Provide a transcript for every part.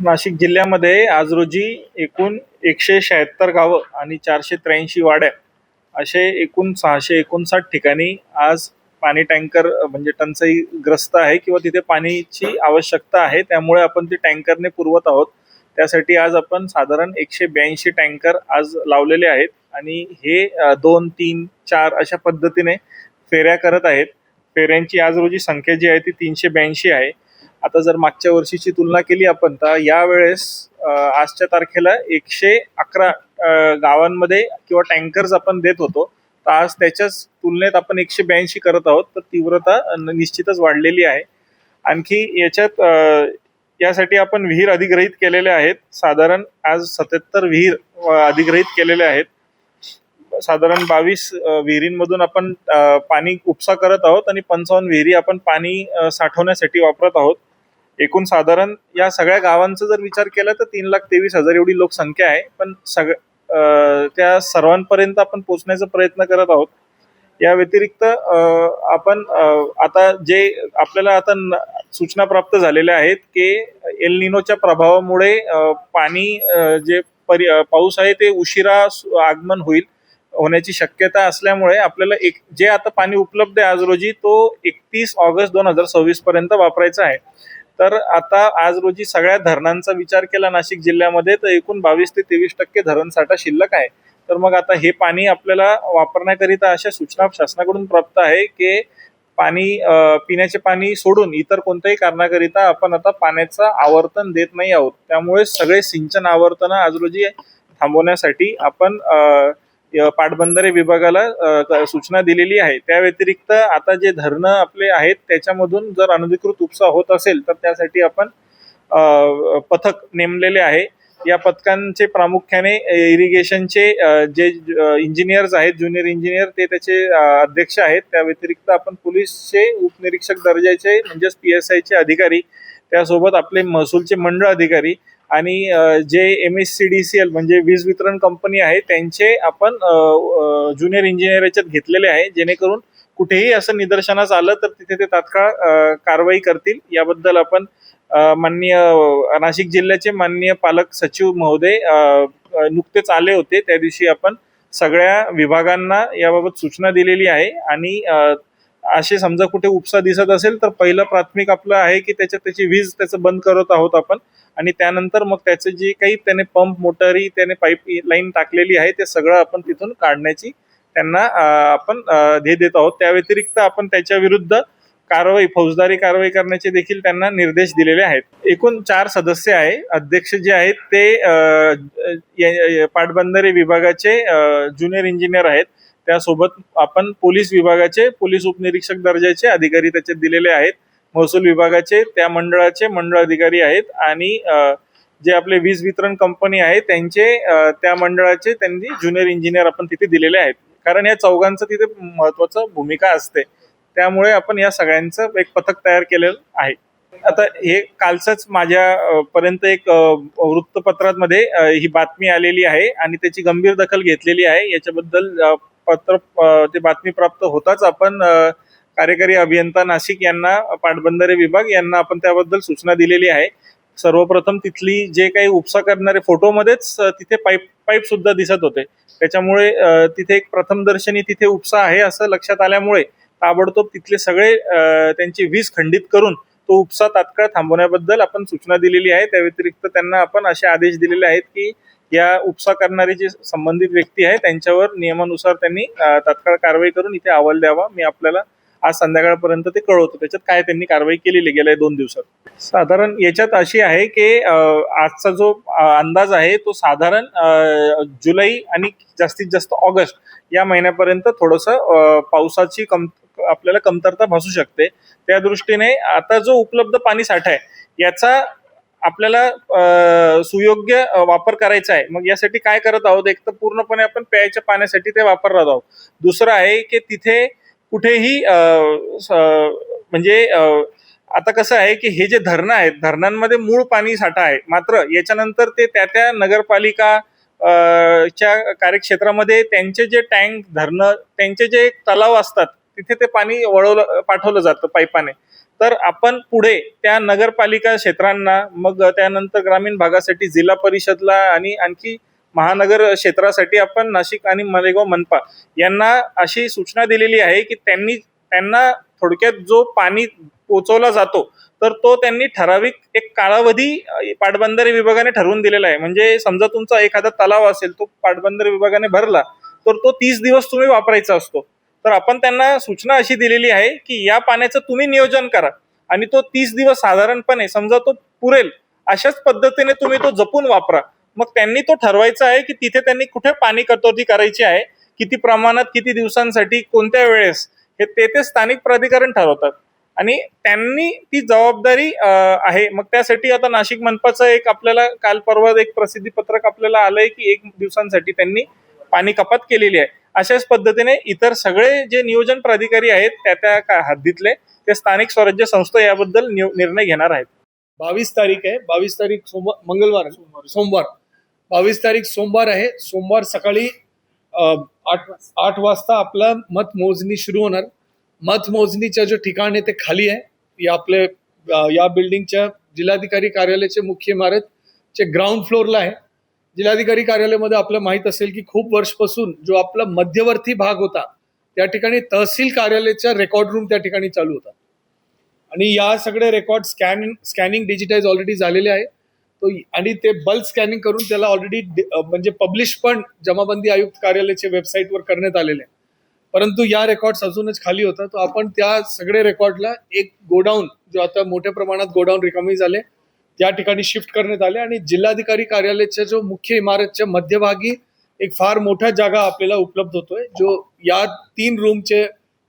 नाशिक जिल्ह्यामध्ये आज रोजी एकूण 176 गावं आणि 483 वाड्या असे एकूण 659 ठिकाणी आज पाणी टँकर म्हणजे टंचाईग्रस्त आहे किंवा तिथे पाणीची आवश्यकता आहे. त्यामुळे आपण ते टँकरने पुरवत आहोत. त्यासाठी आज आपण साधारण 182 टँकर आज लावलेले आहेत आणि हे 2, 3, 4 अशा पद्धतीने फेऱ्या करत आहेत. फेऱ्यांची आज रोजी संख्या जी आहे ती 382 आहे. आता जर मागच्या वर्षीची तुलना केली आपण तर यावेळेस आजच्या तारखेला 111 गावांमध्ये किंवा टँकर्स आपण देत होतो. तर आज त्याच्याच तुलनेत आपण 182 करत आहोत. तर तीव्रता निश्चितच वाढलेली आहे. आणखी याच्यात यासाठी आपण विहीर अधिग्रहित केलेले आहेत. साधारण आज 77 विहीर अधिग्रहित केलेले आहेत. साधारण 22 विहिरींमधून आपण पाणी उपसा करत आहोत आणि 55 विहिरी आपण पाणी साठवण्यासाठी वापरत आहोत. एकूण साधारण या सगळ्या गावांचा जर विचार केला तर 3,23,000 एवढी लोकसंख्या आहे. पण त्या सर्वांपर्यंत आपण पोहोचण्याचा प्रयत्न करत आहोत. या व्यतिरिक्त आपण आता जे आपल्याला आता सूचना प्राप्त झालेल्या आहेत की एल निनोच्या प्रभावामुळे पाणी जे पाऊस आहे ते उशिरा आगमन होण्याची शक्यता असल्यामुळे आपल्याला जे आता पाणी उपलब्ध आहे आज रोजी तो 31 ऑगस्ट 2026 पर्यंत वापरायचा आहे. तर आता आज रोजी सगळ्या धरणांचा विचार केला नाशिक जिल्ह्यामध्ये तर एकूण 22 ते 23% धरण साठा शिल्लक आहे. तर मग आता हे पाणी आपल्याला वापरण्याकरिता अशा सूचना शासनाकडून प्राप्त आहे की पाणी पिण्याचे पाणी सोडून इतर कोणत्याही कारणाकरिता आपण आता पाण्याचं आवर्तन देत नाही आहोत. त्यामुळे सगळे सिंचन आवर्तन आज रोजी थांबवण्यासाठी आपण पाटबंधारे विभागाला सूचना दिलेली आहे. त्या व्यतिरिक्त आता जे धरणं आपले आहेत त्याच्यामधून जर अनधिकृत उपसा होत असेल तर त्यासाठी आपण पथक नेमलेले आहे. या पथकांचे प्रामुख्याने इरिगेशनचे जे इंजिनियर्स आहेत, ज्युनियर इंजिनियर ते त्याचे अध्यक्ष आहेत. त्या व्यतिरिक्त आपण पोलीसचे उपनिरीक्षक दर्जाचे म्हणजेच PSIचे अधिकारी, त्यासोबत आपले महसूलचे मंडळ अधिकारी आणि जे MSCDCL म्हणजे वीज वितरण कंपनी आहे त्यांचे आपण ज्युनियर इंजिनियर याच्यात घेतलेले आहे, जेणेकरून कुठेही असं निदर्शनास आलं तर तिथे ते तात्काळ कारवाई करतील. याबद्दल आपण माननीय नाशिक जिल्ह्याचे माननीय पालक सचिव महोदय नुकतेच आले होते. त्या दिवशी आपण सगळ्या विभागांना याबाबत सूचना दिलेली आहे आणि असे समजा कुठे उपसा दिसत असेल तर पहिलं प्राथमिक आपलं आहे की त्याची वीज त्याचं बंद करत आहोत आपण आणि त्यानंतर मग त्याचे जे काही त्याने पंप मोटारी त्याने पाईप लाईन टाकलेली आहे ते सगळं आपण तिथून काढण्याची त्यांना आपण ध्येय देत आहोत. त्या व्यतिरिक्त आपण त्याच्या विरुद्ध फौजदारी कारवाई करण्याचे देखील त्यांना निर्देश दिलेले आहेत. एकूण 4 सदस्य आहे. अध्यक्ष जे आहेत ते पाटबंधारे विभागाचे ज्युनियर इंजिनियर आहेत. त्यासोबत आपण पोलीस विभागाचे पोलीस उपनिरीक्षक दर्जाचे अधिकारी त्याच्यात दिलेले आहेत. महसूल विभागाचे त्या मंडळाचे मंडळ अधिकारी आहेत आणि जे आपले वीज वितरण कंपनी आहे त्यांचे त्या मंडळाचे त्यांनी ज्युनियर इंजिनियर आपण तिथे दिलेले आहेत. कारण या चौघांचं तिथे महत्वाचं भूमिका असते. त्यामुळे आपण या सगळ्यांचं एक पथक तयार केलेलं आहे. आता हे कालचंच माझ्या पर्यंत एक वृत्तपत्रामध्ये ही बातमी आलेली आहे आणि त्याची गंभीर दखल घेतलेली आहे. याच्याबद्दल ते बातमी प्राप्त होताच आपण कार्यकारी अभियंता नाशिक यांना पाटबंधारे विभाग यांना आपण त्याबद्दल सूचना दिलेली आहे. सर्वप्रथम तिथली जे काही उपसा करणारे फोटोमध्येच तिथे पाईप सुद्धा दिसत होते. त्याच्यामुळे तिथे एक प्रथमदर्शनी तिथे उपसा आहे असं लक्षात आल्यामुळे ताबडतोब तिथले सगळे त्यांची वीज खंडित करून तो उपसा तात्काळ थांबवण्याबद्दल आपण सूचना दिलेली आहे. त्या व्यतिरिक्त त्यांना आपण असे आदेश दिलेले आहेत की या उपसा करणारे जे संबंधित व्यक्ती आहे त्यांच्यावर नियमानुसार त्यांनी तात्काळ कारवाई करून इथे अहवाल द्यावा. मी आपल्याला आज संध्याकाळपर्यंत ते कळवतो त्याच्यात काय त्यांनी कारवाई केलेली गेल्या 2 दिवसात. साधारण याच्यात अशी आहे की आजचा जो अंदाज आहे तो साधारण जुलै आणि जास्तीत जास्त ऑगस्ट या महिन्यापर्यंत थोडंसं पावसाची आपल्याला कमतरता भासू शकते. त्या दृष्टीने आता जो उपलब्ध पाणी साठा आहे याचा आपल्याला सुयोग्य वापर करायचा आहे. मग यासाठी काय करत आहोत, एक तर पूर्णपणे आपण प्यायच्या पाण्यासाठी ते वापरत आहोत. दुसरं आहे की तिथे कुठेही म्हणजे आता कसं आहे की हे जे धरणं आहेत धरणांमध्ये मूळ पाणी साठा आहे, मात्र याच्यानंतर ते त्या नगरपालिका च्या कार्यक्षेत्रामध्ये त्यांचे जे टँक धरणं त्यांचे जे तलाव असतात तिथे ते पाणी पाठवलं जातं पाईपाने. तर आपण पुढे त्या नगरपालिका क्षेत्रांना, मग त्यानंतर ग्रामीण भागासाठी जिल्हा परिषदला आणि आणखी महानगर क्षेत्रासाठी आपण नाशिक आणि मालेगाव मनपा यांना अशी सूचना दिलेली आहे की त्यांना थोडक्यात जो पाणी पोचवला जातो तर तो त्यांनी ठराविक एक कालावधी पाटबंधारे विभागाने ठरवून दिलेला आहे. म्हणजे समजा तुमचा एखादा तलाव असेल, तो पाटबंधारे विभागाने भरला तर तो 30 दिवस तुम्ही वापरायचा असतो. तर आपण त्यांना सूचना अशी दिलेली आहे की या पाण्याचं तुम्ही नियोजन करा आणि तो 30 दिवस साधारणपणे समजा तो पुरेल अशाच पद्धतीने तुम्ही तो जपून वापरा. मग त्यांनी तो ठरवायचा आहे की तिथे त्यांनी कुठे पाणी कटौती करायची आहे, किती प्रमाणात, किती दिवसांसाठी, कोणत्या वेळेस, हे ते स्थानिक प्राधिकरण ठरवतात आणि त्यांनी ती जबाबदारी आहे. मग त्यासाठी आता नाशिक मनपाचं एक आपल्याला काल परवा एक प्रसिद्धी पत्रक आपल्याला आलंय की 1 दिवसांसाठी त्यांनी पाणी कपात केलेली आहे. अशाच पद्धतीने इतर सगळे जे नियोजन प्राधिकारी आहेत त्या हद्दीतले ते स्थानिक स्वराज्य संस्था याबद्दल निर्णय घेणार आहेत. 22 तारीख आहे. 22 तारीख मंगळवार, सोमवार. 22 तारीख सोमवार आहे. सोमवार सकाळी 8 वाजता आपला मतमोजणी सुरू होणार. मतमोजणीचं जे ठिकाण आहे ते खाली आहे. या बिल्डिंगच्या जिल्हाधिकारी कार्यालयाचे मुख्य इमारतचे ग्राउंड फ्लोअरला आहे. जिल्हाधिकारी कार्यालयामध्ये आपल्याला माहित असेल की खूप वर्षपासून जो आपला मध्यवर्ती भाग होता त्या ठिकाणी तहसील कार्यालयाचा रेकॉर्ड रूम त्या ठिकाणी चालू होता आणि या सगळे रेकॉर्ड स्कॅनिंग डिजिटाइज ऑलरेडी झालेले आहे. तो आणि ते बल्क स्कॅनिंग करून त्याला ऑलरेडी म्हणजे पब्लिश पण जमाबंदी आयुक्त कार्यालयाच्या वेबसाईटवर करण्यात आलेले आहे. परंतु या रेकॉर्ड्स अजूनच खाली होता. तो आपण त्या सगळे रेकॉर्डला एक गोडाऊन, जो आता मोठ्या प्रमाणात गोडाऊन रिकामी झाले, त्या ठिकाणी शिफ्ट करण्यात आले आणि जिल्हाधिकारी कार्यालयाच्या जो मुख्य इमारतच्या मध्यभागी एक फार मोठा जागा आपल्याला उपलब्ध होतोय, जो या 3 रूमचे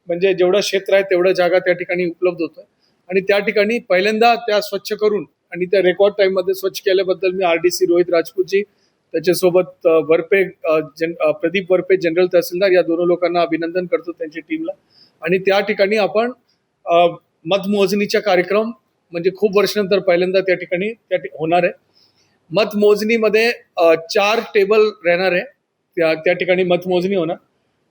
म्हणजे जेवढं क्षेत्र आहे तेवढा जागा त्या ठिकाणी उपलब्ध होतोय आणि त्या ठिकाणी पहिल्यांदा त्या स्वच्छ करून आणि त्या रेकॉर्ड टाइम मध्ये स्वच्छ केल्याबद्दल मी RDC रोहित राजपूतजी, त्याच्यासोबत प्रदीप वरपे जनरल तहसीलदार, या दोन लोकांना अभिनंदन करतो, त्यांच्या टीमला. आणि त्या ठिकाणी आपण मतमोजणीचा कार्यक्रम म्हणजे खूप वर्षानंतर पहिल्यांदा त्या ठिकाणी होणार आहे. मतमोजणीमध्ये 4 टेबल राहणार आहे. त्या ठिकाणी मतमोजणी होणार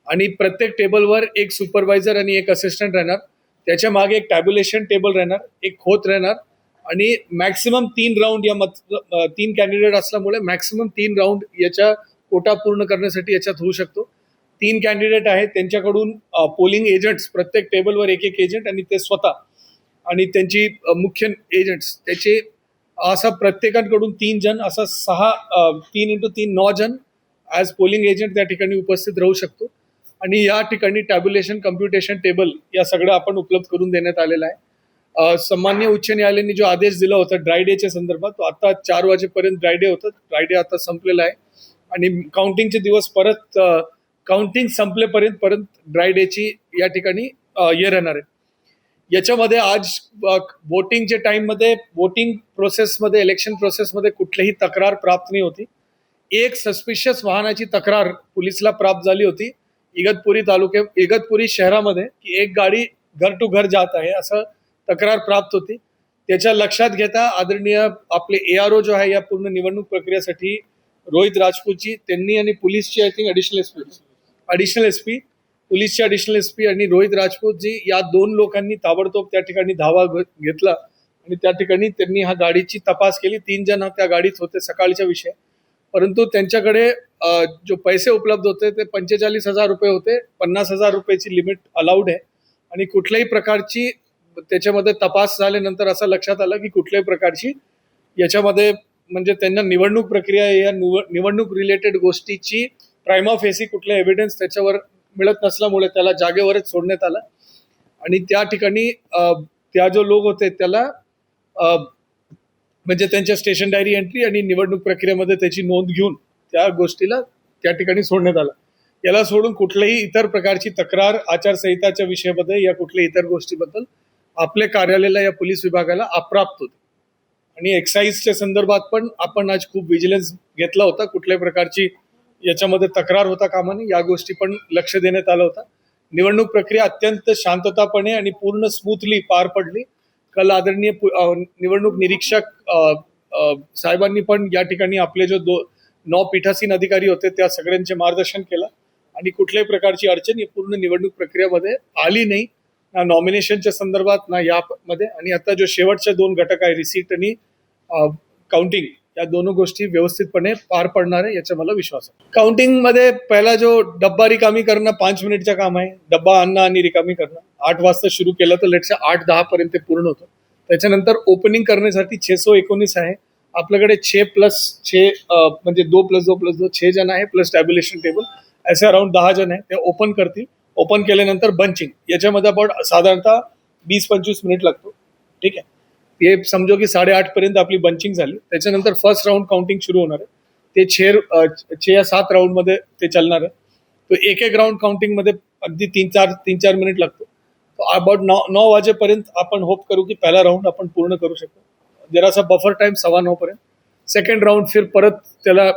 आणि प्रत्येक टेबलवर एक सुपरवायझर आणि एक असिस्टंट राहणार. त्याच्या मागे एक टॅब्युलेशन टेबल राहणार, एक खोत राहणार आणि मॅक्सिमम 3 राऊंड, 3 कॅन्डिडेट असल्यामुळे मॅक्सिमम 3 राऊंड याच्या कोटा पूर्ण करण्यासाठी याच्यात होऊ शकतो. 3 कॅन्डिडेट आहेत, त्यांच्याकडून पोलिंग एजंट्स, प्रत्येक टेबलवर एक एजंट आणि ते स्वतः आणि त्यांची मुख्य एजंट्स, त्याचे असं प्रत्येकाकडून 3 जण, असं 3 × 3 9 जण ॲज पोलिंग एजंट त्या ठिकाणी उपस्थित राहू शकतो. आणि या ठिकाणी टॅब्युलेशन, कम्प्युटेशन टेबल या सगळं आपण उपलब्ध करून देण्यात आलेलं आहे. सन्माननीय उच्च न्यायालयाने जो आदेश दिला होता ड्राय डेच्या संदर्भात, तो आता 4 वाजेपर्यंत ड्राय डे होता. ड्राय डे आता संपलेला आहे आणि काउंटिंगचे दिवस परत काउंटिंग संपलेपर्यंत परत ड्राय डेची या ठिकाणी हे राहणार आहे. याच्यामध्ये आज वोटिंगच्या टाइममध्ये, वोटिंग प्रोसेसमध्ये, इलेक्शन प्रोसेसमध्ये कुठलीही तक्रार प्राप्त नाही होती. एक सस्पिशियस वाहनाची तक्रार पोलिसला प्राप्त झाली होती इगतपुरी शहरामध्ये की एक गाडी घर टू घर जात आहे असं तक्रार प्राप्त होती. त्याच्या लक्षात घेता आदरणीय आपले ARO जो आहे या पूर्ण निवडणूक प्रक्रियेसाठी रोहित राजपूतजी, त्यांनी आणि पोलीसचे आय थिंक ॲडिशनल एसपी पोलीसचे ॲडिशनल एसपी आणि रोहित राजपूतजी या 2 लोकांनी ताबडतोब त्या ठिकाणी धावा घेतला आणि त्या ठिकाणी त्यांनी हा गाडीची तपास केली. 3 जण त्या गाडीत होते, सकाळच्या विषय. परंतु त्यांच्याकडे जो पैसे उपलब्ध होते ते 45,000 रुपये होते. 50,000 रुपयाची लिमिट अलाउड आहे आणि कुठल्याही प्रकारची त्याच्यामध्ये तपास झाल्यानंतर असं लक्षात आलं की कुठल्याही प्रकारची याच्यामध्ये म्हणजे त्यांना निवडणूक प्रक्रिया या निवडणूक रिलेटेड गोष्टीची प्रायमा फेसी कुठला एव्हिडन्स त्याच्यावर मिळत नसल्यामुळे त्याला जागेवरच सोडण्यात आलं आणि त्या ठिकाणी त्या जो लोक होते त्याला म्हणजे त्यांच्या स्टेशन डायरी एंट्री आणि निवडणूक प्रक्रियेमध्ये त्याची नोंद घेऊन त्या गोष्टीला त्या ठिकाणी सोडण्यात आलं. याला सोडून कुठल्याही इतर प्रकारची तक्रार आचारसंहिताच्या विषयामध्ये या कुठल्याही इतर गोष्टीबद्दल आपल्या कार्यालयाला या पोलीस विभागाला अप्राप्त होते. आणि एक्साईजच्या संदर्भात पण आपण आज खूप विजिलन्स घेतला होता. कुठल्याही प्रकारची याच्यामध्ये तक्रार होता कामा नये, या गोष्टी पण लक्ष देण्यात आलं होतं. निवडणूक प्रक्रिया अत्यंत शांततापणे आणि पूर्ण स्मूथली पार पडली. काल आदरणीय निवडणूक निरीक्षक साहेबांनी पण या ठिकाणी आपले जो 9 पीठासीन अधिकारी होते त्या सगळ्यांचे मार्गदर्शन केलं आणि कुठल्याही प्रकारची अडचण ही पूर्ण निवडणूक प्रक्रियेमध्ये आली नाही. ना नॉमिनेशनच्या संदर्भात ना यामध्ये. आणि आता जो शेवटचे 2 घटक आहे, रिसीट आणि काउंटिंग, या दोन गोष्टी व्यवस्थितपणे पार पडणार आहे याचा मला विश्वास आहे. काउंटिंग मध्ये पहिला जो डब्बा रिकामी करणं 5 मिनिटचं काम आहे. डब्बा आणणं आणि रिकामी करणं 8 वाजता सुरू केलं तर लेटसे 8:10 पर्यंत ते पूर्ण होतं. त्याच्यानंतर ओपनिंग करण्यासाठी 619 आहे आपल्याकडे. 6+6 म्हणजे 2+2+2 6 जण आहे प्लस टॅब्युलेशन टेबल, असे अराउंड 10 जण आहे. ते ओपन करतील. ओपन केल्यानंतर बंचिंग, याच्यामध्ये आपण साधारणतः 20-25 मिनिट लागतो. ठीक आहे. हे समजो की 8:30 पर्यंत आपली बंचिंग झाली. त्याच्यानंतर फर्स्ट राऊंड काउंटिंग सुरू होणार आहे. ते 6 या 7 राऊंड मध्ये ते चालणार आहे. तो एक राऊंड काउंटिंग मध्ये अगदी 3-4 मिनिट लागतो. अबाउट 9 वाजेपर्यंत आपण होप करू की पहिला राऊंड आपण पूर्ण करू शकतो. जरासा बफर टाइम 9:15 पर्यंत. सेकंड राऊंड फिर परत त्याला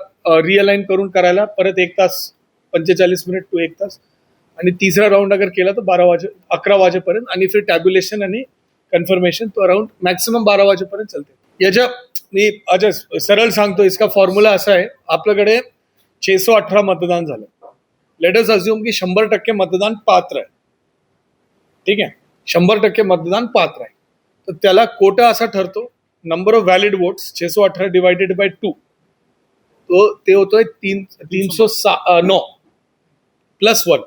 रिअलाइन करून करायला परत 1 तास 45 मिनिट टू 1 तास. आणि तिसरा राऊंड अगर केला तर 11 वाजेपर्यंत. आणि फिर टॅब्युलेशन आणि कन्फर्मेशन तो अराउंड मॅक्सिमम 12 वाजेपर्यंत चालते. याच्या मी अच्छा सरळ सांगतो, इसका फॉर्म्युला असा आहे. आपल्याकडे 618 मतदान झालं. लेट अस अज्युम की 100% मतदान पात्र आहे. ठीक आहे, 100% मतदान पात्र आहे. तर त्याला कोटा असा ठरतो, number of valid votes 618 divided by 2, ते होतोय 309 प्लस 1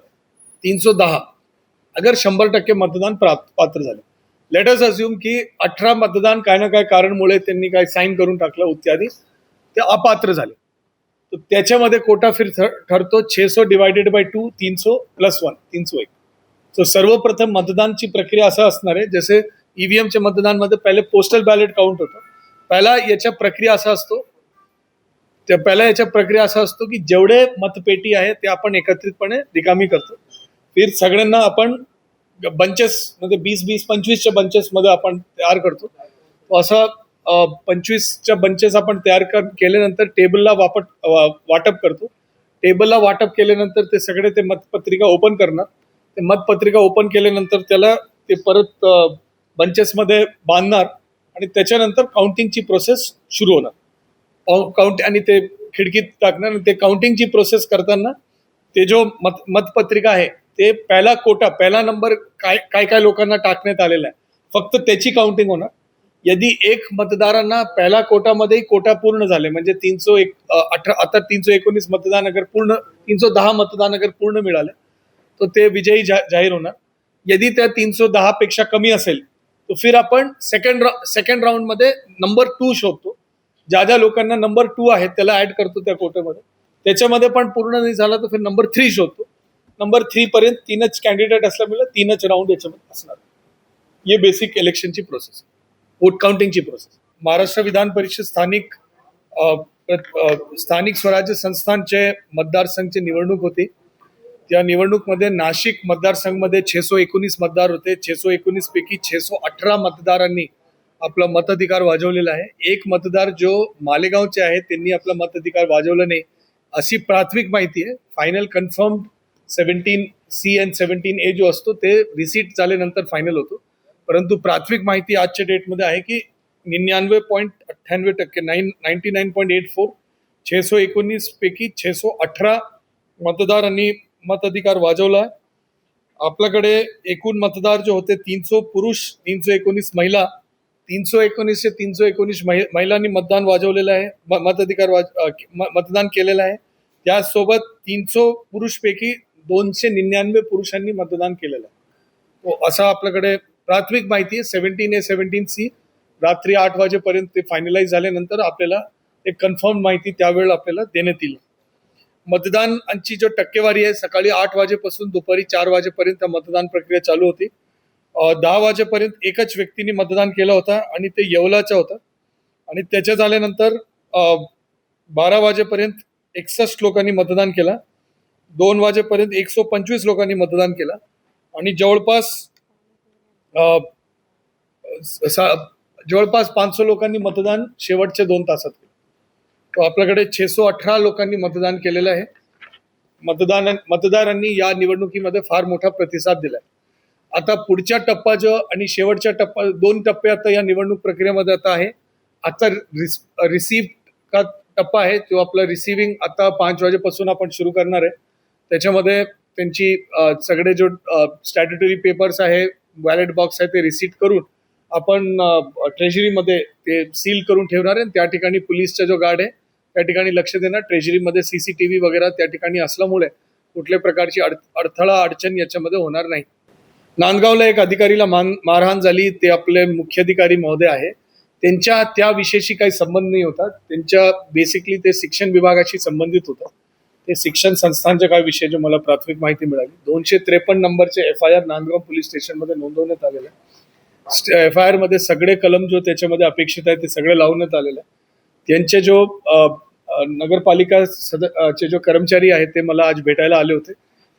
310. अगर 100% मतदान पात्र झाले. लेट अस अज्युम की 18 मतदान काय ना काय कारणमुळे त्यांनी काय साईन करून टाकलं इत्यादी, ते अपात्र झाले. तर त्याच्यामध्ये कोटा फिर ठरतो 600 डिवायडेड बाय 2 300 प्लस 1 301. सो सर्वप्रथम मतदानची प्रक्रिया असं असणार आहे, जसे ईव्हीएमच्या मतदानमध्ये पहिले पोस्टल बॅलेट काउंट होतं. पहिला याच्या प्रक्रिया असा असतो की जेवढे मतपेटी आहे ते आपण एकत्रितपणे रिकामी करतो. फिर सगळ्यांना आपण बंचेस मध्ये 20-25च्या बंचेस मध्ये आपण तयार करतो. असं 25च्या बंचेस आपण तयार केल्यानंतर टेबलला वाटप करतो. टेबलला वाटप केल्यानंतर ते सगळे ते मतपत्रिका ओपन करणार. ते मतपत्रिका ओपन केल्यानंतर त्याला ते परत बंचेसमध्ये बांधणार आणि त्याच्यानंतर काउंटिंगची प्रोसेस सुरू होणार. आणि ते खिडकीत टाकणार. आणि ते काउंटिंगची प्रोसेस करताना ते जो मतपत्रिका आहे ते पहिला नंबर काय लोकांना टाकण्यात आलेला आहे, फक्त त्याची काउंटिंग होणार. यदि एक मतदारांना पहिला कोटामध्ये कोटा पूर्ण झाले, म्हणजे 319 मतदान अगर पूर्ण 310 मतदान अगर पूर्ण मिळाले तर ते विजयी जाहीर होणार. यदि त्या 310 पेक्षा कमी असेल तर फिर आपण सेकंड राऊंड मध्ये नंबर 2 शोधतो. ज्या लोकांना नंबर 2 आहे त्याला ऍड करतो त्या कोट्यामध्ये. त्याच्यामध्ये पण पूर्ण नाही झाला तर फिर नंबर 3 शोधतो. नंबर 3 पर्यंत 3च कॅन्डिडेट असल्यामुळे 3च राऊंड याच्यामध्ये असणार. ये बेसिक इलेक्शनची प्रोसेस, वोट काउंटिंगची प्रोसेस. महाराष्ट्र विधान परिषद स्थानिक स्वराज्य संस्थांचे मतदारसंघची निवडणूक होती. त्या निवडणूकमध्ये नाशिक मतदारसंघमध्ये 619 मतदार होते. 619 पैकी 618 मतदारांनी आपला मताधिकार वाजवलेला आहे. एक मतदार जो मालेगावचे आहे त्यांनी आपला मताधिकार वाजवला नाही, अशी प्राथमिक माहिती आहे. फायनल कन्फर्म 17C आणि 17A जो असतो ते रिसीट झाल्यानंतर फायनल होतो. परंतु प्राथमिक माहिती आजच्या डेटमध्ये आहे की 99.98% 99.84 619 पैकी 618 मतदारांनी मताधिकार वाजवला. आपल्याकडे एकूण मतदार जो होते 300 पुरुष 319 महिला, 319 ते 319 महिलांनी मतदान वाजवलेलं आहे, मतदान केलेलं आहे. त्यासोबत 300 पुरुष पैकी 299 पुरुषांनी मतदान केलेलं आहे. असं आपल्याकडे प्राथमिक माहिती आहे. 17A 17C रात्री 8 वाजेपर्यंत ते फायनलाइज झाल्यानंतर आपल्याला एक कन्फर्म माहिती त्यावेळेला आपल्याला देण्यात येईल. मतदानाची जो टक्केवारी आहे, सकाळी 8 वाजेपासून दुपारी 4 वाजेपर्यंत मतदान प्रक्रिया चालू होती. 10 वाजेपर्यंत एकच व्यक्तीने मतदान केलं होता आणि ते येवलाचा होता. आणि त्याच्या झाल्यानंतर 12 वाजेपर्यंत 61 लोकांनी मतदान केलं. 2 वाजेपर्यंत 125 लोकांनी मतदान केलं. आणि जवळपास 500 लोकांनी मतदान शेवटच्या 2 तासात केलं. तो आपल्याकडे 618 लोकांनी मतदान केलेलं आहे. मतदारांनी या निवडणुकीमध्ये फार मोठा प्रतिसाद दिलाय. आता पुढच्या टप्पा जो आणि शेवटच्या टप्पा 2 टप्पे आता या निवडणूक प्रक्रियेमध्ये आता आहे. आता रिसीव्ह का टप्पा आहे तो आपला रिसिव्हिंग आता 5 वाजेपासून आपण सुरू करणार आहे. त्याच्यामध्ये त्यांची सगळे जो स्टॅट्युटरी पेपर्स आहे, बॅलेट बॉक्स आहे ते रिसीट करून आपण ट्रेजरीमध्ये ते सील करून ठेवणार आहे. त्या ठिकाणी पोलीसचा जो गार्ड आहे त्या ठिकाणी लक्ष देणार. ट्रेजरीमध्ये CCTV वगैरे त्या ठिकाणी असल्यामुळे कुठल्या प्रकारची अडथळा अडचण याच्यामध्ये होणार नाही. नांदगावला एक अधिकारीला मारहाण झाली, ते आपले मुख्याधिकारी महोदय आहे, त्यांच्या त्या विषयाशी काही संबंध नाही होता. त्यांच्या बेसिकली ते शिक्षण विभागाशी संबंधित होतं. ते शिक्षण संस्थांच्या काही विषय जो मला प्राथमिक माहिती मिळाली. 253 नंबरचे FIR नांदगाव पोलीस स्टेशनमध्ये नोंदवण्यात आलेलं आहे. FIR मध्ये सगळे कलम जो त्याच्यामध्ये अपेक्षित आहे ते सगळे लावण्यात आलेलं आहे. त्यांचे जो नगरपालिका चे जो कर्मचारी आहेत ते मला आज भेटायला आले होते.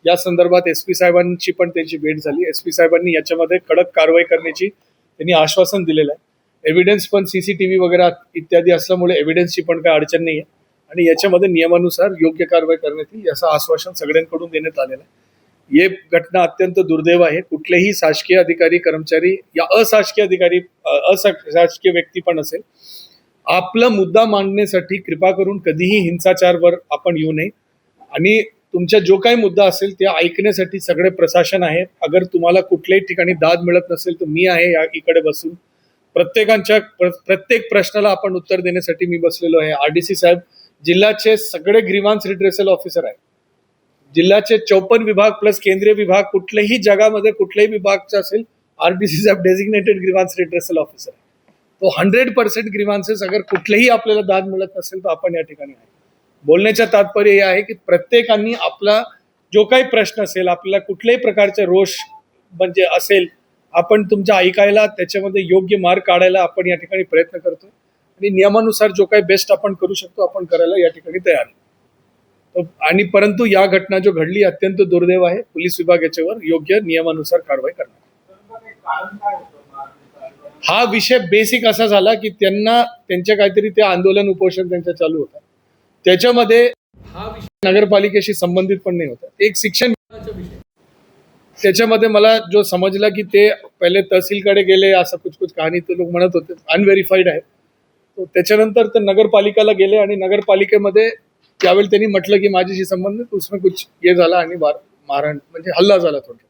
या संदर्भात SP साहेबांची पण त्यांची भेट झाली. SP साहेबांनी याच्यामध्ये कडक कारवाई करण्याची त्यांनी आश्वासन दिलेलं आहे. एव्हिडन्स पण CCTV वगैरे इत्यादी असल्यामुळे एव्हिडन्सची पण काही अडचण नाही आहे आणि याच्यामध्ये नियमानुसार योग्य कारवाई करण्यात येईल याचं आश्वासन सगळ्यांकडून देण्यात आलेलं आहे. ही घटना अत्यंत दुर्दैव आहे. कुठलेही शासकीय अधिकारी कर्मचारी या अशासकीय व्यक्ती पण असेल, आपला मुद्दा मांडण्यासाठी कृपा करून कधीही हिंसाचारवर आपण येऊ नये आणि तुमचा जो काही मुद्दा असेल ते ऐकण्यासाठी सगळे प्रशासन आहे. अगर तुम्हाला कुठल्याही ठिकाणी दाद मिळत नसेल तर मी आहे या इकडे बसून प्रत्येक प्रश्नाला आपण उत्तर देण्यासाठी मी बसलेलो आहे. RDC साहेब जिल्ह्याचे सगळे ग्रीव्हान्स रिट्रेसल ऑफिसर आहे. जिल्ह्याचे 54 विभाग प्लस केंद्रीय विभाग कुठल्याही जगामध्ये कुठल्याही विभागचा असेल RDC साहेब डेझिग्नेटेड ग्रीव्हान्स रिट्रेसल ऑफिसर आहे. तो 100% ग्रीव्हान्सेस अगर कुठलेही आपल्याला दाद मिळत नसेल तर आपण या ठिकाणी आहे. बोलण्याचा तात्पर्य हे आहे की प्रत्येकाने आपला जो काही प्रश्न असेल, आपल्याला कुठल्याही प्रकारचे रोष म्हणजे असेल, आपण तुमच्या ऐकायला त्याच्यामध्ये योग्य मार्ग काढायला आपण या ठिकाणी प्रयत्न करतो आणि नियमानुसार जो काही बेस्ट आपण करू शकतो आपण करायला या ठिकाणी तयार आहे. आणि परंतु या घटना जो घडली अत्यंत दुर्दैव आहे. पोलीस विभाग याच्यावर योग्य नियमानुसार कारवाई करणार. हा विषय बेसिक असा झाला की त्यांच्या काहीतरी ते आंदोलन उपोषण त्यांच्या चालू होता. त्याच्यामध्ये हा विषय नगरपालिकेशी संबंधित पण नाही होता. एक शिक्षण विभागाचा विषय. त्याच्यामध्ये मला जो समजला की ते पहिले तहसीलकडे गेले असं कुछ कहाणी ते लोक म्हणत होते, अनव्हेरीफाईड आहे. तो त्याच्यानंतर ते नगरपालिकेला गेले आणि नगरपालिकेमध्ये त्यावेळी त्यांनी म्हटलं की माझ्याशी संबंधित उसमें कुछ हे झाला आणि मारहाण म्हणजे हल्ला झाला थोडक्यात.